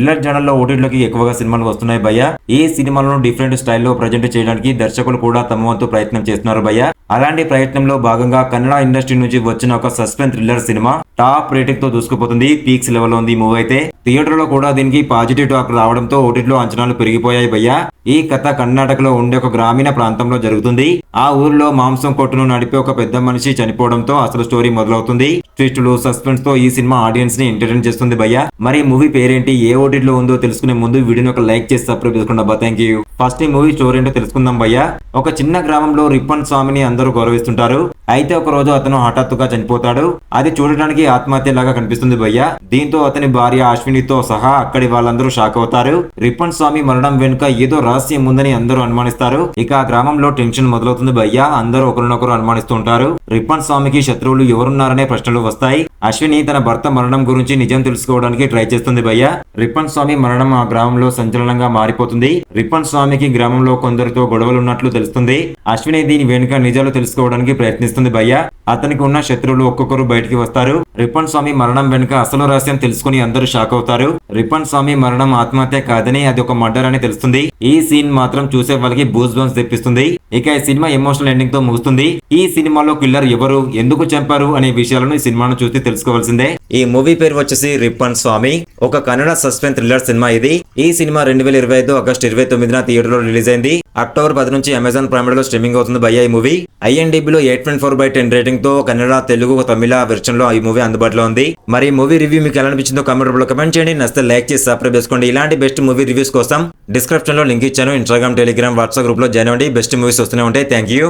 Thriller జనరల్లో ఓటీటీలోకి ఎక్కువగా సినిమాలు వస్తున్నాయి భయ్య. ఈ సినిమాలను డిఫరెంట్ స్టైల్లో ప్రజెంట్ చేయడానికి దర్శకులు కూడా తమ వంతు ప్రయత్నం చేస్తున్నారు భయ్య. అలాంటి ప్రయత్నంలో భాగంగా కన్నడ ఇండస్ట్రీ నుంచి వచ్చిన ఒక suspense thriller cinema top rating తో దూసుకుపోతుంది. పీక్స్ లెవెల్ లో ఉంది మూవీ అయితే. థియేటర్ లో కూడా దీనికి పాజిటివ్ టాక్ రావడంతో ఓటీటీలో అంచనాలు పెరిగిపోయాయి భయ్య. ఈ కథ కర్ణాటకలో ఉండే ఒక గ్రామీణ ప్రాంతంలో జరుగుతుంది. ఆ ఊరిలో మాంసం కొట్టును నడిపే ఒక పెద్ద మనిషి చనిపోవడంతో అసలు స్టోరీ మొదలవుతుంది. ట్విస్టులు, సస్పెన్స్ తో ఈ సినిమా ఆడియన్స్ ని ఎంటర్టైన్ చేస్తుంది భయ్య. మరి మూవీ పేరేంటి, ఏ ఓటీటీలో ఉందో తెలుసుకునే ముందు వీడియోని ఒక లైక్ చేసి సబ్స్క్రైబ్ చేసుకోండి అబ్బా. Thank you. ఫస్ట్ ఈ మూవీ స్టోరీ ఏంటో తెలుసుకుందాం భయ్య. ఒక చిన్న గ్రామంలో రిప్పన్ స్వామిని అందరూ గౌరవిస్తుంటారు. అయితే ఒక రోజు అతను హఠాత్తుగా చనిపోతాడు. అది చూడడానికి ఆత్మహత్య లాగా కనిపిస్తుంది భయ్య. దీంతో అతని భార్య అశ్వినితో సహా అక్కడి వాళ్ళందరూ షాక్ అవుతారు. రిప్పన్ స్వామి మరణం వెనుక ఏదో రహస్యం ఉందని అందరూ అనుమానిస్తారు. ఇక ఆ గ్రామంలో టెన్షన్ మొదలవుతుంది భయ్య. అందరూ ఒకరినొకరు అనుమానిస్తూ ఉంటారు. రిప్పన్ స్వామికి శత్రువులు ఎవరున్నారనే ప్రశ్నలు వస్తాయి. అశ్విని తన భర్త మరణం గురించి నిజం తెలుసుకోవడానికి ట్రై చేస్తుంది భయ్య. రిప్పన్ స్వామి మరణం ఆ గ్రామంలో సంచలనంగా మారిపోతుంది. రిప్పన్ స్వామికి గ్రామంలో కొందరితో గొడవలున్నట్లు తెలుస్తుంది. అశ్విని దీని వెనుక నిజాలు తెలుసుకోవడానికి ప్రయత్నిస్తుంది భయ్య. అతనికి ఉన్న శత్రువులు ఒక్కొక్కరు బయటికి వస్తారు. రిప్పన్ స్వామి మరణం వెనుక అసలు రహస్యం తెలుసుకుని అందరూ షాక్ అవుతారు. రిప్పన్ స్వామి మరణం ఆత్మహత్య కాదని అది ఒక మర్డర్ అని తెలుస్తుంది. ఈ సీన్ మాత్రం చూసే వాళ్ళకి బూస్ బంప్స్ తెప్పిస్తుంది. ఇక ఈ సినిమా ఎమోషనల్ ఎండింగ్ తో ముగుస్తుంది. ఈ సినిమాలో కిల్లర్ ఎవరు, ఎందుకు చంపారు అనే విషయాలను ఈ సినిమాను చూసి తెలుసుకోవాల్సిందే. ఈ మూవీ పేరు వచ్చేసి రిప్పన్ స్వామి. ఒక కన్నడ సస్పెన్స్ థ్రిల్లర్ సినిమా ఇది. ఈ సినిమా 2025 ఆగస్టు 29న థియేటర్ లో రిలీజ్ అయింది. అక్టోబర్ 10 నుంచి అమెజాన్ ప్రైమ్ లో స్ట్రీమింగ్ అవుతుంది భయ్య ఈ మూవీ. IMDb లో 8.4/10 రేటింగ్ తో కన్నడ, తెలుగు, తమిళ వెర్షన్ లో ఈ మూవీ అందుబాటులో ఉంది. మరి మూవీ రివ్యూ మీకు ఎలా అనిపించిందో కామెంట్ రూపంలో కమెంట్ చేయండి. నచ్చితే లైక్ చేసి సబ్స్క్రైబ్ చేసుకోండి. ఇలాంటి బెస్ట్ మూవీ రివ్యూస్ కోసం డిస్క్రిప్షన్ లో లింక్ ఇచ్చాను. ఇన్స్టాగ్రామ్, టెలిగ్రామ్, వాట్సాప్ గ్రూప్ లో జాయిన్ అవ్వండి. బెస్ట్ మూవీస్ వస్తూనే ఉంటాయి. Thank you.